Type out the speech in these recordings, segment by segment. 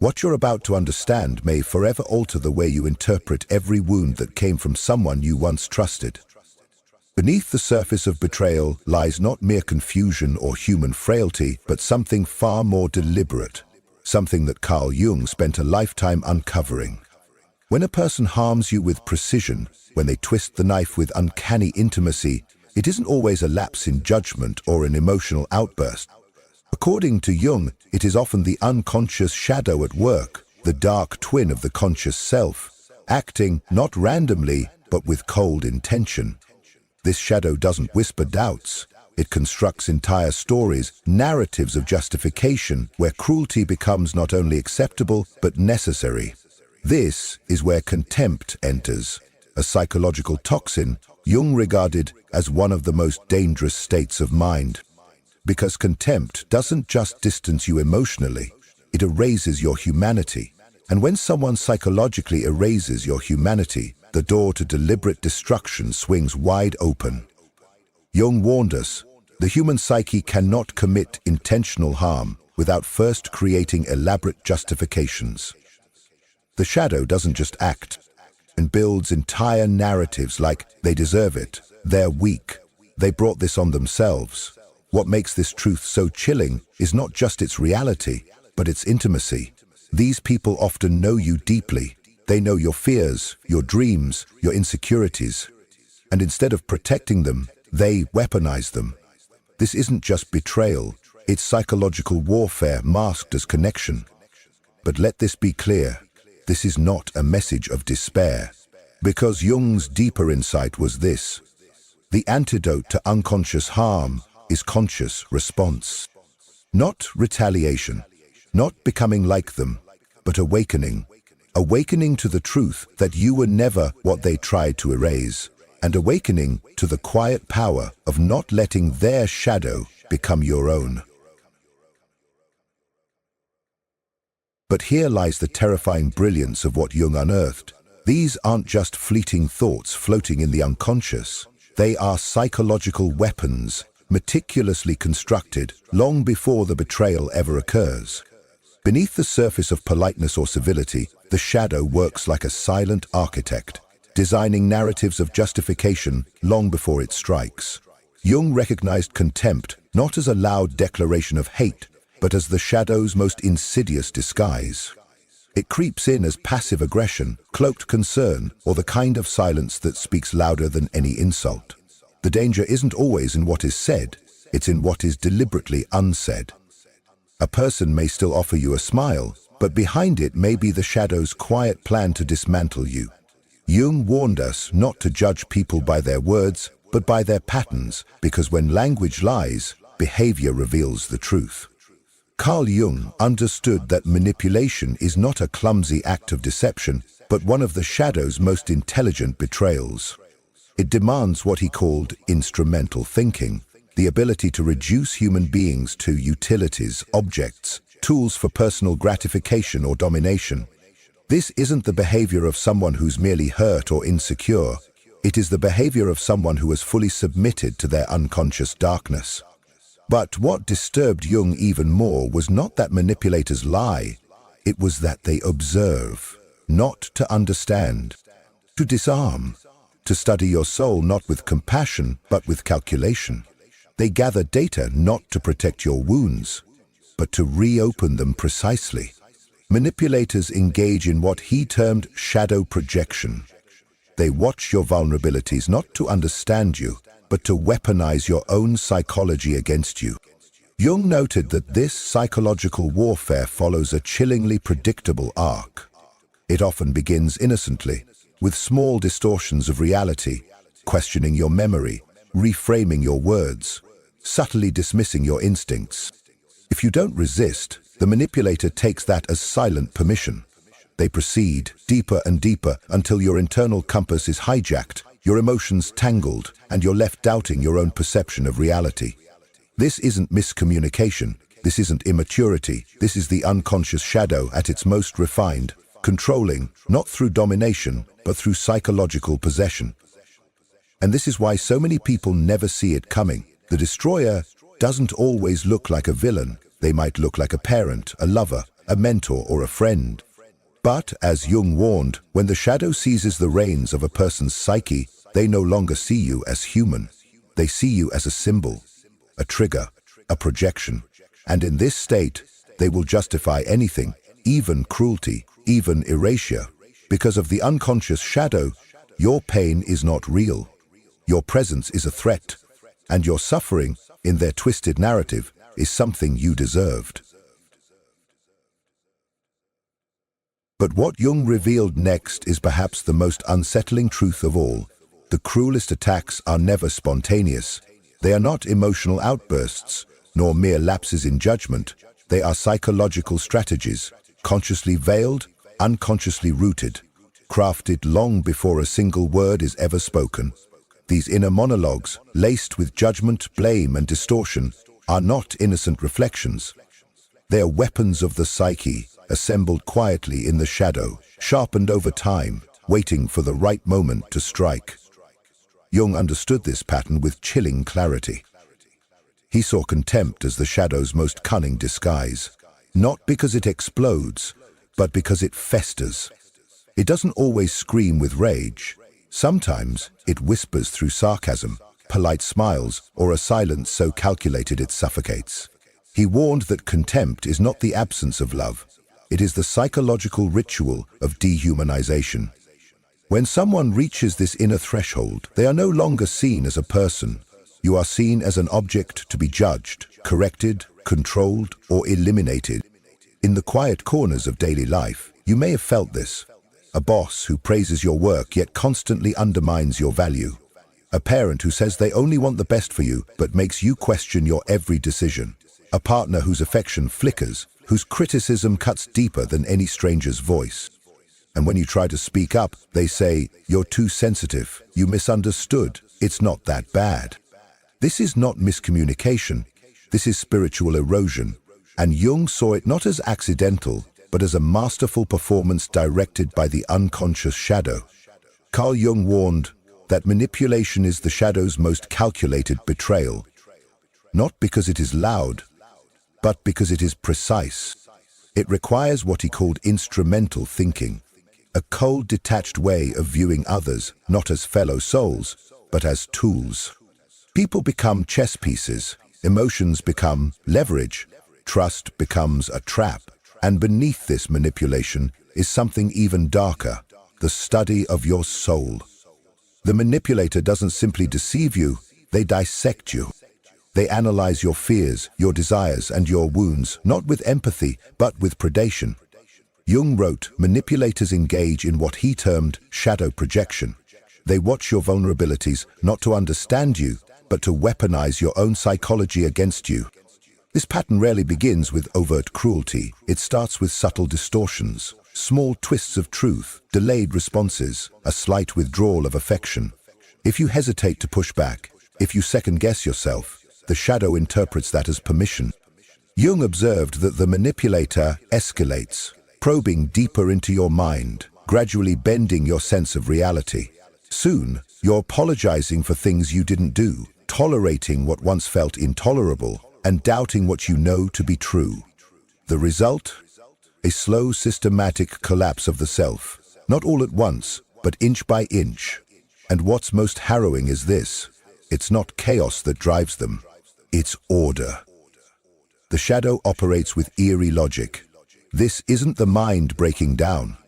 What you're about to understand may forever alter the way you interpret every wound that came from someone you once trusted. Beneath the surface of betrayal lies not mere confusion or human frailty, but something far more deliberate, something that Carl Jung spent a lifetime uncovering. When a person harms you with precision, when they twist the knife with uncanny intimacy, it isn't always a lapse in judgment or an emotional outburst. According to Jung, it is often the unconscious shadow at work, the dark twin of the conscious self, acting not randomly, but with cold intention. This shadow doesn't whisper doubts. It constructs entire stories, narratives of justification, where cruelty becomes not only acceptable, but necessary. This is where contempt enters, a psychological toxin Jung regarded as one of the most dangerous states of mind. Because contempt doesn't just distance you emotionally, it erases your humanity. And when someone psychologically erases your humanity, the door to deliberate destruction swings wide open. Jung warned us, the human psyche cannot commit intentional harm without first creating elaborate justifications. The shadow doesn't just act and builds entire narratives like they deserve it, they're weak, they brought this on themselves. What makes this truth so chilling is not just its reality, but its intimacy. These people often know you deeply. They know your fears, your dreams, your insecurities. And instead of protecting them, they weaponize them. This isn't just betrayal, it's psychological warfare masked as connection. But let this be clear, this is not a message of despair. Because Jung's deeper insight was this: the antidote to unconscious harm is conscious response. Not retaliation, not becoming like them, but awakening. Awakening to the truth that you were never what they tried to erase, and awakening to the quiet power of not letting their shadow become your own. But here lies the terrifying brilliance of what Jung unearthed. These aren't just fleeting thoughts floating in the unconscious. They are psychological weapons, meticulously constructed long before the betrayal ever occurs. Beneath the surface of politeness or civility, the shadow works like a silent architect, designing narratives of justification long before it strikes. Jung recognized contempt not as a loud declaration of hate, but as the shadow's most insidious disguise. It creeps in as passive aggression, cloaked concern, or the kind of silence that speaks louder than any insult. The danger isn't always in what is said, it's in what is deliberately unsaid. A person may still offer you a smile, but behind it may be the shadow's quiet plan to dismantle you. Jung warned us not to judge people by their words, but by their patterns, because when language lies, behavior reveals the truth. Carl Jung understood that manipulation is not a clumsy act of deception, but one of the shadow's most intelligent betrayals. It demands what he called instrumental thinking, the ability to reduce human beings to utilities, objects, tools for personal gratification or domination. This isn't the behavior of someone who's merely hurt or insecure. It is the behavior of someone who has fully submitted to their unconscious darkness. But what disturbed Jung even more was not that manipulators lie, it was that they observe, not to understand, to disarm, to study your soul not with compassion, but with calculation. They gather data not to protect your wounds, but to reopen them precisely. Manipulators engage in what he termed shadow projection. They watch your vulnerabilities not to understand you, but to weaponize your own psychology against you. Jung noted that this psychological warfare follows a chillingly predictable arc. It often begins innocently, with small distortions of reality, questioning your memory, reframing your words, subtly dismissing your instincts. If you don't resist, the manipulator takes that as silent permission. They proceed deeper and deeper until your internal compass is hijacked, your emotions tangled, and you're left doubting your own perception of reality. This isn't miscommunication, this isn't immaturity, this is the unconscious shadow at its most refined, controlling, not through domination, but through psychological possession. And this is why so many people never see it coming. The destroyer doesn't always look like a villain. They might look like a parent, a lover, a mentor, or a friend. But, as Jung warned, when the shadow seizes the reins of a person's psyche, they no longer see you as human. They see you as a symbol, a trigger, a projection. And in this state, they will justify anything, even cruelty, even erasure. Because of the unconscious shadow, your pain is not real. Your presence is a threat, and your suffering, in their twisted narrative, is something you deserved. But what Jung revealed next is perhaps the most unsettling truth of all. The cruelest attacks are never spontaneous. They are not emotional outbursts, nor mere lapses in judgment. They are psychological strategies, consciously veiled, unconsciously rooted, crafted long before a single word is ever spoken. These inner monologues, laced with judgment, blame, and distortion, are not innocent reflections. They are weapons of the psyche, assembled quietly in the shadow, sharpened over time, waiting for the right moment to strike. Jung understood this pattern with chilling clarity. He saw contempt as the shadow's most cunning disguise, not because it explodes, but because it festers. It doesn't always scream with rage. Sometimes it whispers through sarcasm, polite smiles, or a silence so calculated it suffocates. He warned that contempt is not the absence of love. It is the psychological ritual of dehumanization. When someone reaches this inner threshold, they are no longer seen as a person. You are seen as an object to be judged, corrected, controlled, or eliminated. In the quiet corners of daily life, you may have felt this. A boss who praises your work yet constantly undermines your value. A parent who says they only want the best for you but makes you question your every decision. A partner whose affection flickers, whose criticism cuts deeper than any stranger's voice. And when you try to speak up, they say, "You're too sensitive, you misunderstood, it's not that bad." This is not miscommunication, this is spiritual erosion. And Jung saw it not as accidental, but as a masterful performance directed by the unconscious shadow. Carl Jung warned that manipulation is the shadow's most calculated betrayal, not because it is loud, but because it is precise. It requires what he called instrumental thinking, a cold, detached way of viewing others not as fellow souls, but as tools. People become chess pieces, emotions become leverage, trust becomes a trap, and beneath this manipulation is something even darker, the study of your soul. The manipulator doesn't simply deceive you, they dissect you. They analyze your fears, your desires, and your wounds, not with empathy, but with predation. Jung wrote, manipulators engage in what he termed shadow projection. They watch your vulnerabilities not to understand you, but to weaponize your own psychology against you. This pattern rarely begins with overt cruelty. It starts with subtle distortions, small twists of truth, delayed responses, a slight withdrawal of affection. If you hesitate to push back, if you second-guess yourself, the shadow interprets that as permission. Jung observed that the manipulator escalates, probing deeper into your mind, gradually bending your sense of reality. Soon, you're apologizing for things you didn't do, tolerating what once felt intolerable, and doubting what you know to be true. The result? A slow, systematic collapse of the self, not all at once, but inch by inch. And what's most harrowing is this: it's not chaos that drives them, it's order. The shadow operates with eerie logic. This isn't the mind breaking down,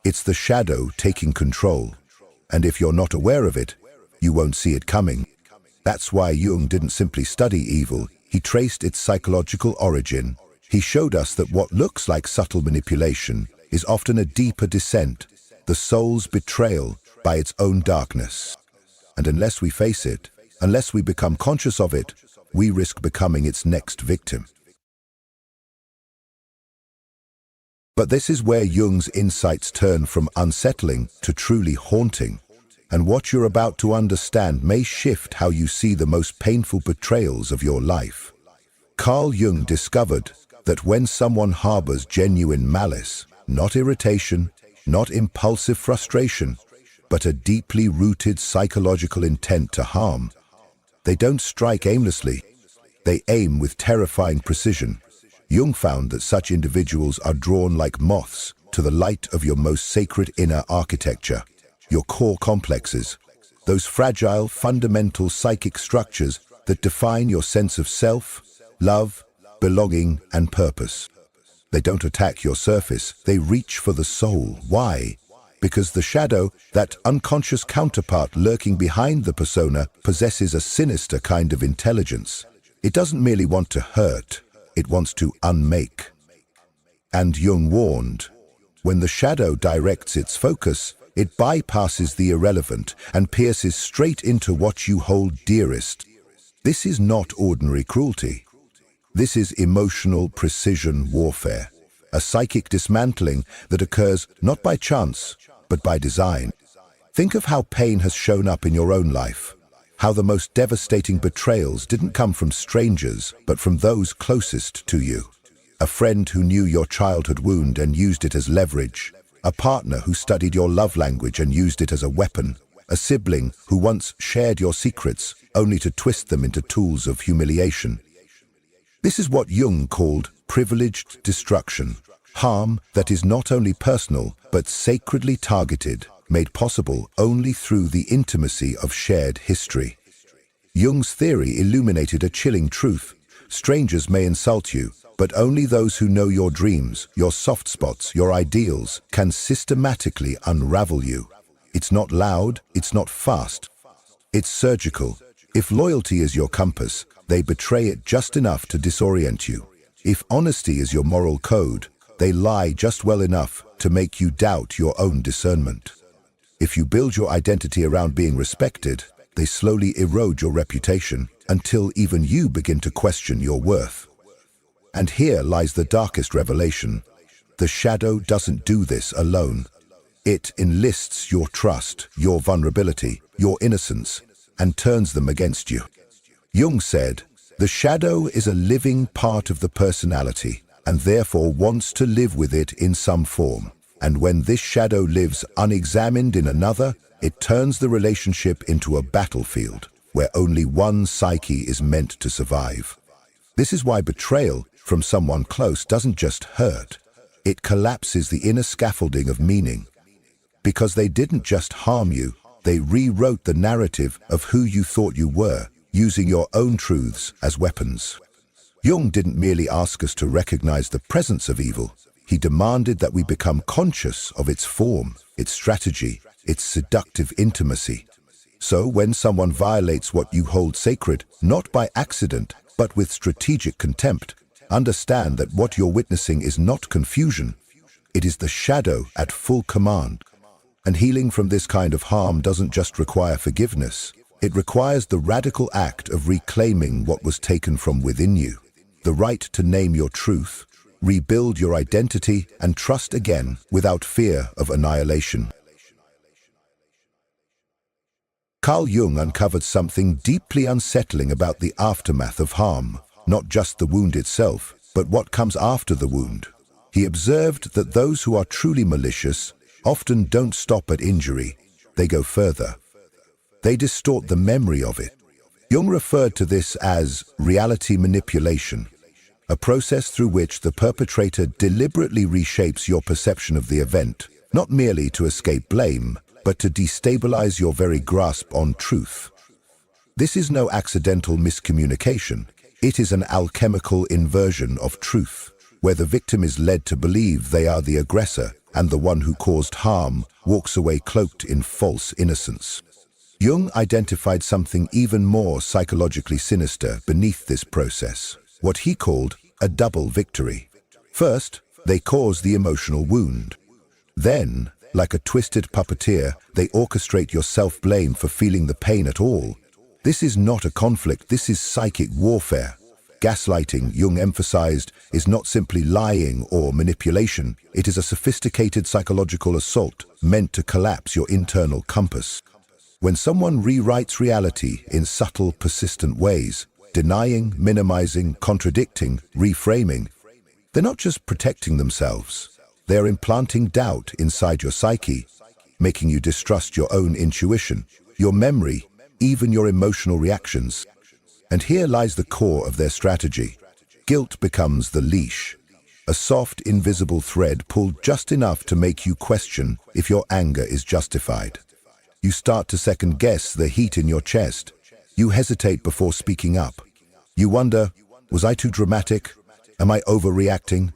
it's the shadow taking control. And if you're not aware of it, you won't see it coming. That's why Jung didn't simply study evil, he traced its psychological origin. He showed us that what looks like subtle manipulation is often a deeper descent, the soul's betrayal by its own darkness. And unless we face it, unless we become conscious of it, we risk becoming its next victim. But this is where Jung's insights turn from unsettling to truly haunting. And what you're about to understand may shift how you see the most painful betrayals of your life. Carl Jung discovered that when someone harbors genuine malice, not irritation, not impulsive frustration, but a deeply rooted psychological intent to harm, they don't strike aimlessly. They aim with terrifying precision. Jung found that such individuals are drawn like moths to the light of your most sacred inner architecture, your core complexes, those fragile, fundamental psychic structures that define your sense of self, love, belonging, and purpose. They don't attack your surface, they reach for the soul. Why? Because the shadow, that unconscious counterpart lurking behind the persona, possesses a sinister kind of intelligence. It doesn't merely want to hurt, it wants to unmake. And Jung warned, when the shadow directs its focus, it bypasses the irrelevant and pierces straight into what you hold dearest. This is not ordinary cruelty. This is emotional precision warfare, a psychic dismantling that occurs not by chance, but by design. Think of how pain has shown up in your own life, how the most devastating betrayals didn't come from strangers, but from those closest to you. A friend who knew your childhood wound and used it as leverage, a partner who studied your love language and used it as a weapon, a sibling who once shared your secrets only to twist them into tools of humiliation. This is what Jung called privileged destruction, harm that is not only personal but sacredly targeted, made possible only through the intimacy of shared history. Jung's theory illuminated a chilling truth. Strangers may insult you, but only those who know your dreams, your soft spots, your ideals, can systematically unravel you. It's not loud, it's not fast, it's surgical. If loyalty is your compass, they betray it just enough to disorient you. If honesty is your moral code, they lie just well enough to make you doubt your own discernment. If you build your identity around being respected, they slowly erode your reputation until even you begin to question your worth. And here lies the darkest revelation. The shadow doesn't do this alone. It enlists your trust, your vulnerability, your innocence, and turns them against you. Jung said, the shadow is a living part of the personality, and therefore wants to live with it in some form. And when this shadow lives unexamined in another, it turns the relationship into a battlefield where only one psyche is meant to survive. This is why betrayal from someone close doesn't just hurt, it collapses the inner scaffolding of meaning. Because they didn't just harm you, they rewrote the narrative of who you thought you were, using your own truths as weapons. Jung didn't merely ask us to recognize the presence of evil. He demanded that we become conscious of its form, its strategy, its seductive intimacy. So when someone violates what you hold sacred, not by accident, but with strategic contempt, understand that what you're witnessing is not confusion. It is the shadow at full command. And healing from this kind of harm doesn't just require forgiveness. It requires the radical act of reclaiming what was taken from within you. The right to name your truth, rebuild your identity, and trust again without fear of annihilation. Carl Jung uncovered something deeply unsettling about the aftermath of harm, not just the wound itself, but what comes after the wound. He observed that those who are truly malicious often don't stop at injury, they go further. They distort the memory of it. Jung referred to this as reality manipulation, a process through which the perpetrator deliberately reshapes your perception of the event, not merely to escape blame, but to destabilize your very grasp on truth. This is no accidental miscommunication. It is an alchemical inversion of truth, where the victim is led to believe they are the aggressor, and the one who caused harm walks away cloaked in false innocence. Jung identified something even more psychologically sinister beneath this process, what he called a double victory. First, they cause the emotional wound. Then, like a twisted puppeteer, they orchestrate your self-blame for feeling the pain at all. This is not a conflict, this is psychic warfare. Gaslighting, Jung emphasized, is not simply lying or manipulation. It is a sophisticated psychological assault meant to collapse your internal compass. When someone rewrites reality in subtle, persistent ways, denying, minimizing, contradicting, reframing, they're not just protecting themselves. They're implanting doubt inside your psyche, making you distrust your own intuition, your memory, even your emotional reactions. And here lies the core of their strategy. guilt becomes the leash, a soft, invisible thread pulled just enough to make you question if your anger is justified. You start to second-guess the heat in your chest. You hesitate before speaking up. You wonder, was I too dramatic? Am I overreacting?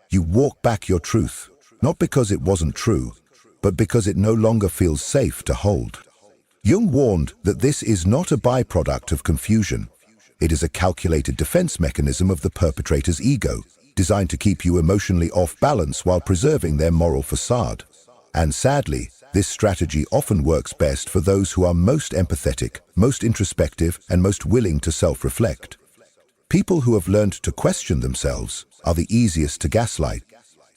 You walk back your truth, not because it wasn't true, but because it no longer feels safe to hold. Jung warned that this is not a byproduct of confusion. It is a calculated defense mechanism of the perpetrator's ego, designed to keep you emotionally off balance while preserving their moral facade. And sadly, this strategy often works best for those who are most empathetic, most introspective, and most willing to self-reflect. People who have learned to question themselves are the easiest to gaslight.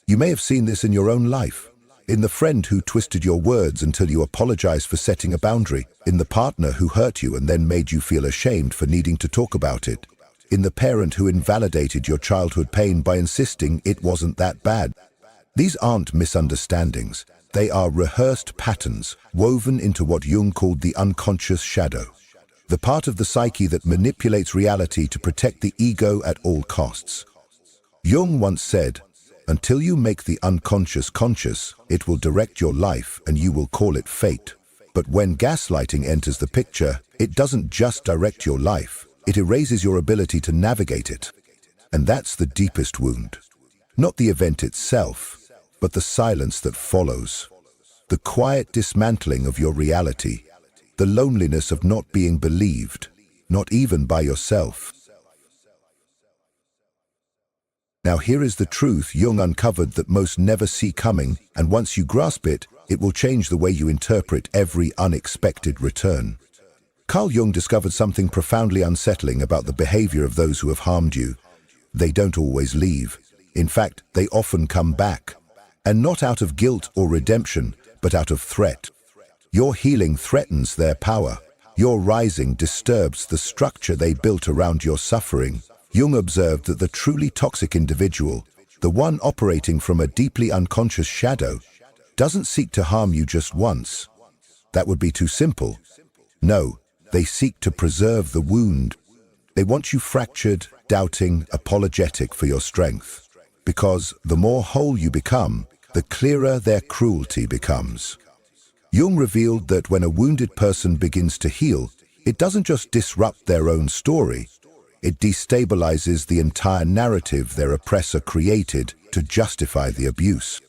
You may have seen this in your own life. In the friend who twisted your words until you apologized for setting a boundary. In the partner who hurt you and then made you feel ashamed for needing to talk about it. In the parent who invalidated your childhood pain by insisting it wasn't that bad. These aren't misunderstandings. They are rehearsed patterns woven into what Jung called the unconscious shadow, the part of the psyche that manipulates reality to protect the ego at all costs. Jung once said, "Until you make the unconscious conscious, it will direct your life and you will call it fate." But when gaslighting enters the picture, it doesn't just direct your life, it erases your ability to navigate it. And that's the deepest wound. Not the event itself, but the silence that follows. The quiet dismantling of your reality. The loneliness of not being believed, not even by yourself. Now here is the truth Jung uncovered that most never see coming, and once you grasp it, it will change the way you interpret every unexpected return. Carl Jung discovered something profoundly unsettling about the behavior of those who have harmed you. They don't always leave. In fact, they often come back. And not out of guilt or redemption, but out of threat. Your healing threatens their power. Your rising disturbs the structure they built around your suffering. Jung observed that the truly toxic individual, the one operating from a deeply unconscious shadow, doesn't seek to harm you just once. That would be too simple. No, they seek to preserve the wound. They want you fractured, doubting, apologetic for your strength. Because the more whole you become, the clearer their cruelty becomes. Jung revealed that when a wounded person begins to heal, it doesn't just disrupt their own story, it destabilizes the entire narrative their oppressor created to justify the abuse.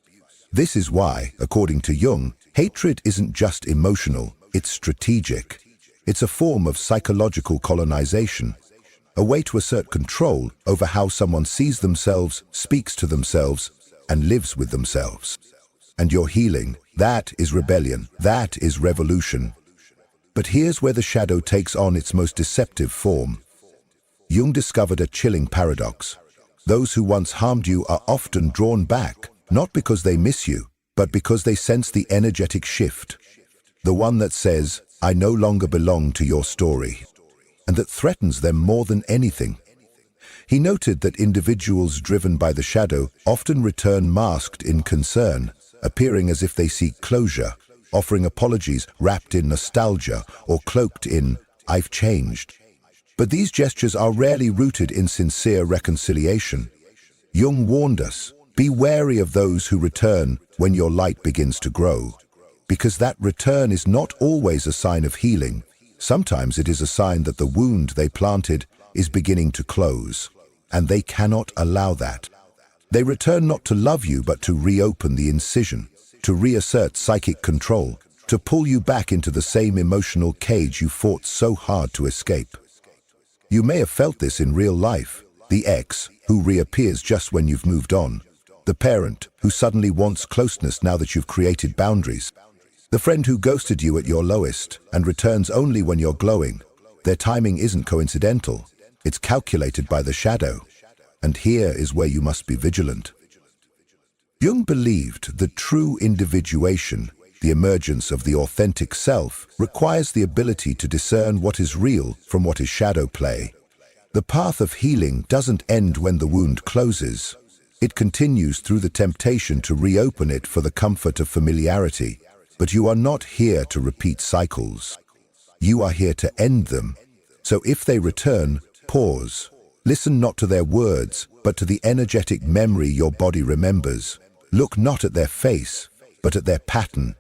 This is why, according to Jung, hatred isn't just emotional, it's strategic. It's a form of psychological colonization, a way to assert control over how someone sees themselves, speaks to themselves, and lives with themselves. And your healing, that is rebellion, that is revolution. But here's where the shadow takes on its most deceptive form. Jung discovered a chilling paradox. Those who once harmed you are often drawn back, not because they miss you, but because they sense the energetic shift. The one that says, "I no longer belong to your story," and that threatens them more than anything. He noted that individuals driven by the shadow often return masked in concern, appearing as if they seek closure, offering apologies wrapped in nostalgia or cloaked in, "I've changed." But these gestures are rarely rooted in sincere reconciliation. Jung warned us, be wary of those who return when your light begins to grow, because that return is not always a sign of healing. Sometimes it is a sign that the wound they planted is beginning to close, and they cannot allow that. They return not to love you, but to reopen the incision, to reassert psychic control, to pull you back into the same emotional cage you fought so hard to escape. You may have felt this in real life, the ex who reappears just when you've moved on, the parent who suddenly wants closeness now that you've created boundaries, the friend who ghosted you at your lowest and returns only when you're glowing. Their timing isn't coincidental, it's calculated by the shadow. And here is where you must be vigilant. Jung believed that true individuation, the emergence of the authentic self, requires the ability to discern what is real from what is shadow play. The path of healing doesn't end when the wound closes. It continues through the temptation to reopen it for the comfort of familiarity. But you are not here to repeat cycles. You are here to end them. So if they return, pause. Listen not to their words, but to the energetic memory your body remembers. Look not at their face, but at their pattern.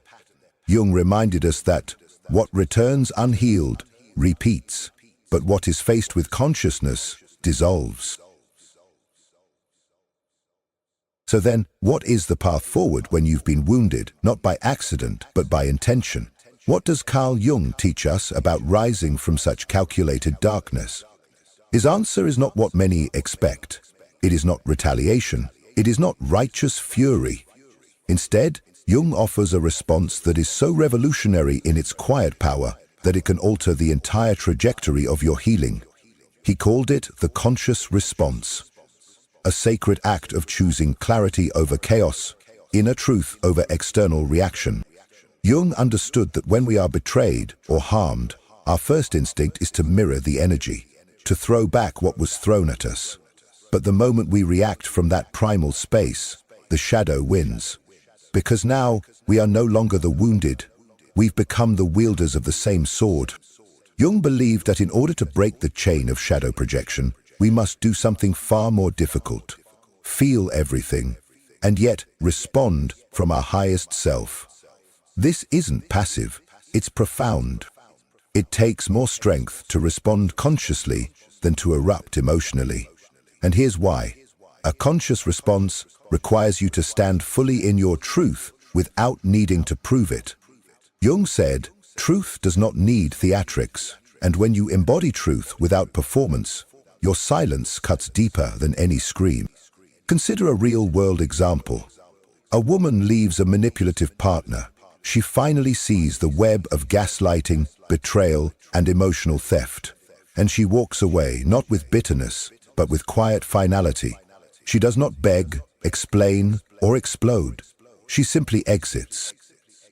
Jung reminded us that what returns unhealed repeats, but what is faced with consciousness dissolves. So then, what is the path forward when you've been wounded, not by accident, but by intention? What does Carl Jung teach us about rising from such calculated darkness? His answer is not what many expect. It is not retaliation. It is not righteous fury. Instead, Jung offers a response that is so revolutionary in its quiet power that it can alter the entire trajectory of your healing. He called it the conscious response, a sacred act of choosing clarity over chaos, inner truth over external reaction. Jung understood that when we are betrayed or harmed, our first instinct is to mirror the energy, to throw back what was thrown at us. But the moment we react from that primal space, the shadow wins. Because now we are no longer the wounded, we've become the wielders of the same sword. Jung believed that in order to break the chain of shadow projection, we must do something far more difficult. Feel everything, and yet respond from our highest self. This isn't passive, it's profound. It takes more strength to respond consciously than to erupt emotionally. And here's why. A conscious response requires you to stand fully in your truth without needing to prove it. Jung said, truth does not need theatrics, and when you embody truth without performance, your silence cuts deeper than any scream. Consider a real-world example. A woman leaves a manipulative partner. She finally sees the web of gaslighting, betrayal, and emotional theft. And she walks away, not with bitterness, but with quiet finality. She does not beg, explain, or explode. She simply exits.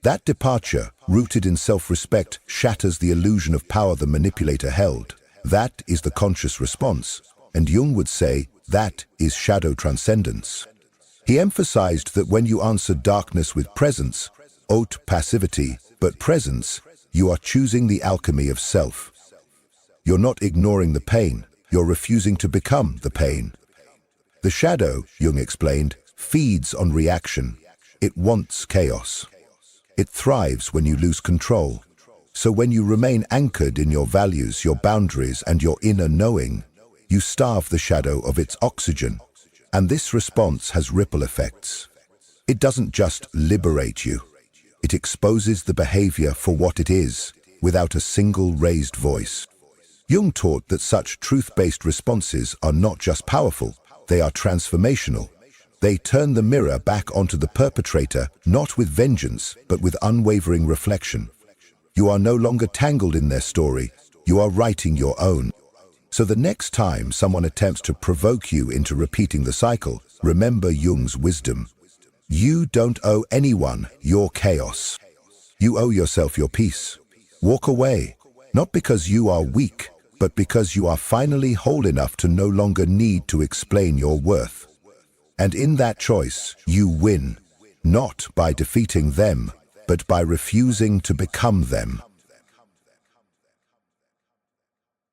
That departure, rooted in self-respect, shatters the illusion of power the manipulator held. That is the conscious response, and Jung would say that is shadow transcendence. He emphasized that when you answer darkness with presence, not passivity, but presence, you are choosing the alchemy of self. You're not ignoring the pain, you're refusing to become the pain. The shadow, Jung explained, feeds on reaction. It wants chaos. It thrives when you lose control. So when you remain anchored in your values, your boundaries, and your inner knowing, you starve the shadow of its oxygen. And this response has ripple effects. It doesn't just liberate you. It exposes the behavior for what it is, without a single raised voice. Jung taught that such truth-based responses are not just powerful, they are transformational. They turn the mirror back onto the perpetrator, not with vengeance, but with unwavering reflection. You are no longer tangled in their story, you are writing your own. So the next time someone attempts to provoke you into repeating the cycle, remember Jung's wisdom. You don't owe anyone your chaos. You owe yourself your peace. Walk away, not because you are weak, but because you are finally whole enough to no longer need to explain your worth. And in that choice, you win, not by defeating them, but by refusing to become them.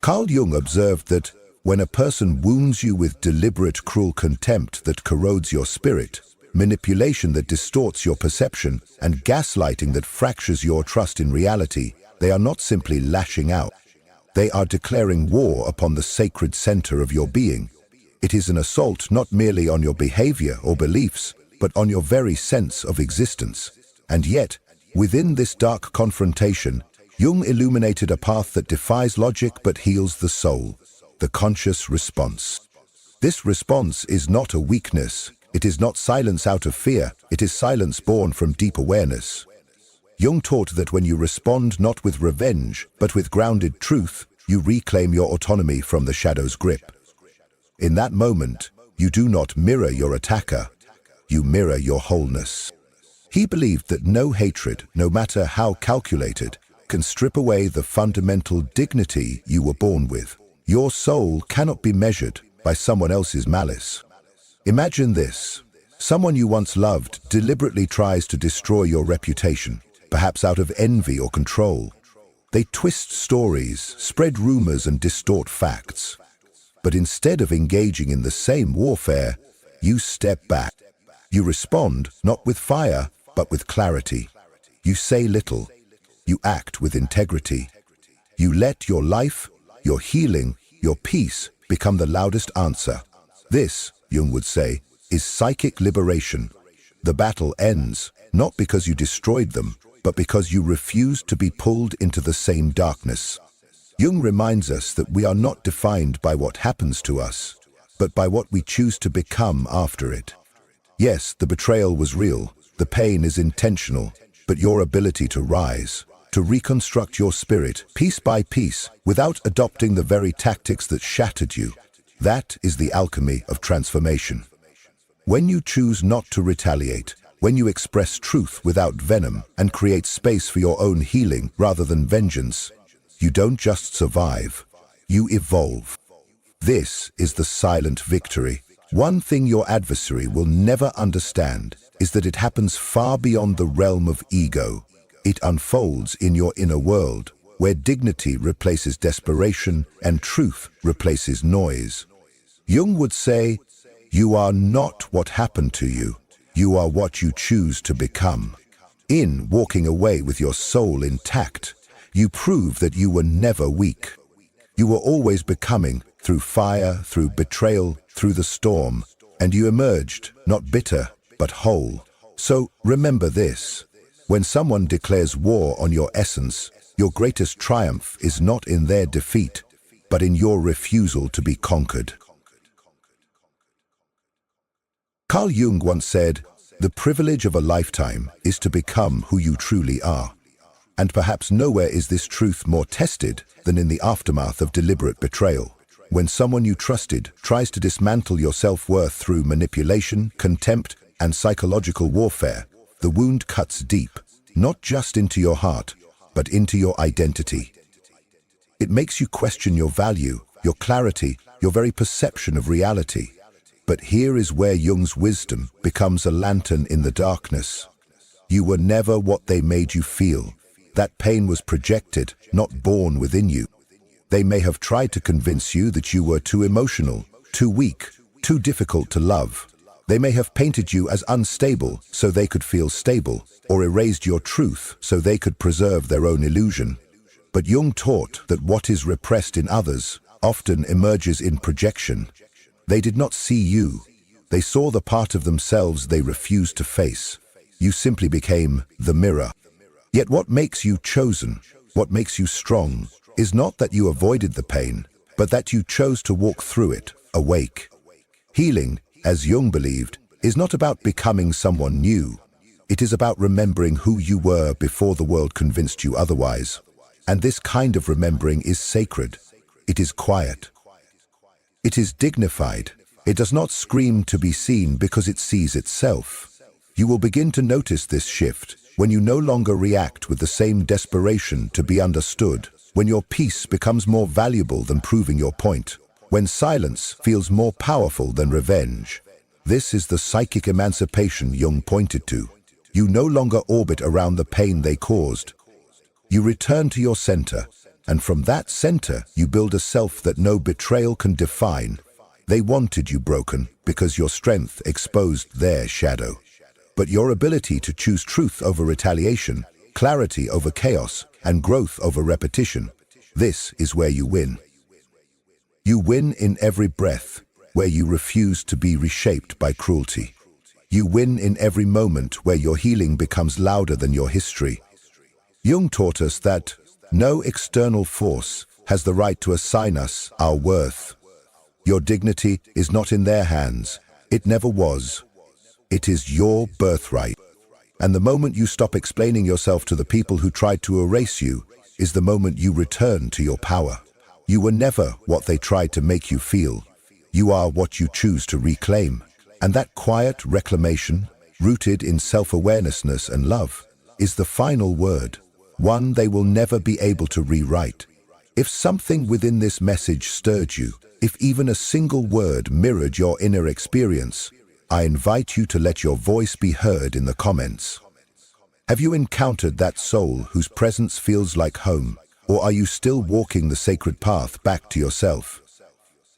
Carl Jung observed that when a person wounds you with deliberate cruel contempt that corrodes your spirit, manipulation that distorts your perception, and gaslighting that fractures your trust in reality, they are not simply lashing out. They are declaring war upon the sacred center of your being. It is an assault not merely on your behavior or beliefs, but on your very sense of existence. And yet, within this dark confrontation, Jung illuminated a path that defies logic but heals the soul, the conscious response. This response is not a weakness. It is not silence out of fear. It is silence born from deep awareness. Jung taught that when you respond not with revenge, but with grounded truth, you reclaim your autonomy from the shadow's grip. In that moment, you do not mirror your attacker, you mirror your wholeness. He believed that no hatred, no matter how calculated, can strip away the fundamental dignity you were born with. Your soul cannot be measured by someone else's malice. Imagine this. Someone you once loved deliberately tries to destroy your reputation, perhaps out of envy or control. They twist stories, spread rumors, and distort facts. But instead of engaging in the same warfare, you step back. You respond not with fire, but with clarity. You say little. You act with integrity. You let your life, your healing, your peace become the loudest answer. This, Jung would say, is psychic liberation. The battle ends, not because you destroyed them, but because you refused to be pulled into the same darkness. Jung reminds us that we are not defined by what happens to us, but by what we choose to become after it. Yes, the betrayal was real, the pain is intentional, but your ability to rise, to reconstruct your spirit piece by piece without adopting the very tactics that shattered you, that is the alchemy of transformation. When you choose not to retaliate, when you express truth without venom and create space for your own healing rather than vengeance, you don't just survive, you evolve. This is the silent victory. One thing your adversary will never understand is that it happens far beyond the realm of ego. It unfolds in your inner world, where dignity replaces desperation and truth replaces noise. Jung would say, "You are not what happened to you. You are what you choose to become." In walking away with your soul intact, you prove that you were never weak. You were always becoming, through fire, through betrayal, through the storm, and you emerged, not bitter, but whole. So remember this. When someone declares war on your essence, your greatest triumph is not in their defeat, but in your refusal to be conquered. Carl Jung once said, "The privilege of a lifetime is to become who you truly are." And perhaps nowhere is this truth more tested than in the aftermath of deliberate betrayal. When someone you trusted tries to dismantle your self-worth through manipulation, contempt, and psychological warfare, the wound cuts deep, not just into your heart, but into your identity. It makes you question your value, your clarity, your very perception of reality. But here is where Jung's wisdom becomes a lantern in the darkness. You were never what they made you feel. That pain was projected, not born within you. They may have tried to convince you that you were too emotional, too weak, too difficult to love. They may have painted you as unstable so they could feel stable, or erased your truth so they could preserve their own illusion. But Jung taught that what is repressed in others often emerges in projection. They did not see you. They saw the part of themselves they refused to face. You simply became the mirror. Yet what makes you chosen, what makes you strong, is not that you avoided the pain, but that you chose to walk through it, awake. Healing, as Jung believed, is not about becoming someone new. It is about remembering who you were before the world convinced you otherwise. And this kind of remembering is sacred. It is quiet. It is dignified. It does not scream to be seen because it sees itself. You will begin to notice this shift when you no longer react with the same desperation to be understood, when your peace becomes more valuable than proving your point, when silence feels more powerful than revenge. This is the psychic emancipation Jung pointed to. You no longer orbit around the pain they caused. You return to your center, and from that center you build a self that no betrayal can define. They wanted you broken because your strength exposed their shadow. But your ability to choose truth over retaliation, clarity over chaos, and growth over repetition, this is where you win. You win in every breath, where you refuse to be reshaped by cruelty. You win in every moment where your healing becomes louder than your history. Jung taught us that no external force has the right to assign us our worth. Your dignity is not in their hands. It never was. It is your birthright. And the moment you stop explaining yourself to the people who tried to erase you is the moment you return to your power. You were never what they tried to make you feel. You are what you choose to reclaim. And that quiet reclamation, rooted in self-awareness and love, is the final word, one they will never be able to rewrite. If something within this message stirred you, if even a single word mirrored your inner experience, I invite you to let your voice be heard in the comments. Have you encountered that soul whose presence feels like home, or are you still walking the sacred path back to yourself?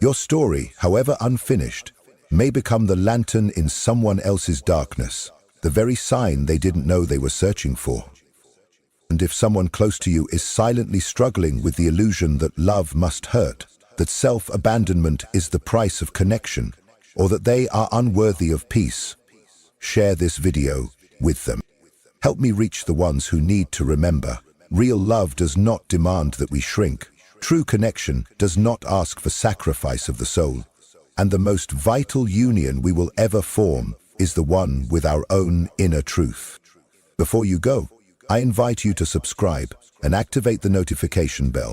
Your story, however unfinished, may become the lantern in someone else's darkness, the very sign they didn't know they were searching for. And if someone close to you is silently struggling with the illusion that love must hurt, that self-abandonment is the price of connection, or that they are unworthy of peace, share this video with them. Help me reach the ones who need to remember. Real love does not demand that we shrink. True connection does not ask for sacrifice of the soul. And the most vital union we will ever form is the one with our own inner truth. Before you go, I invite you to subscribe and activate the notification bell.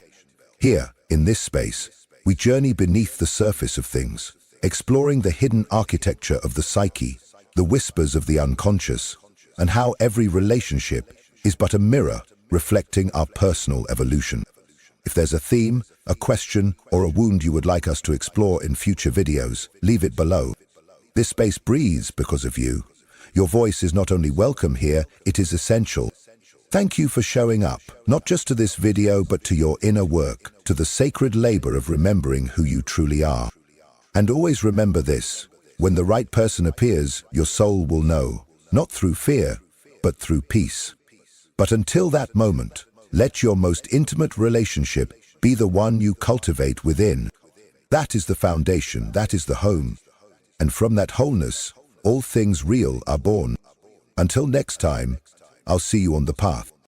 Here, in this space, we journey beneath the surface of things, exploring the hidden architecture of the psyche, the whispers of the unconscious, and how every relationship is but a mirror reflecting our personal evolution. If there's a theme, a question, or a wound you would like us to explore in future videos, leave it below. This space breathes because of you. Your voice is not only welcome here, it is essential. Thank you for showing up, not just to this video, but to your inner work, to the sacred labor of remembering who you truly are. And always remember this: when the right person appears, your soul will know, not through fear, but through peace. But until that moment, let your most intimate relationship be the one you cultivate within. That is the foundation, that is the home. And from that wholeness, all things real are born. Until next time, I'll see you on the path.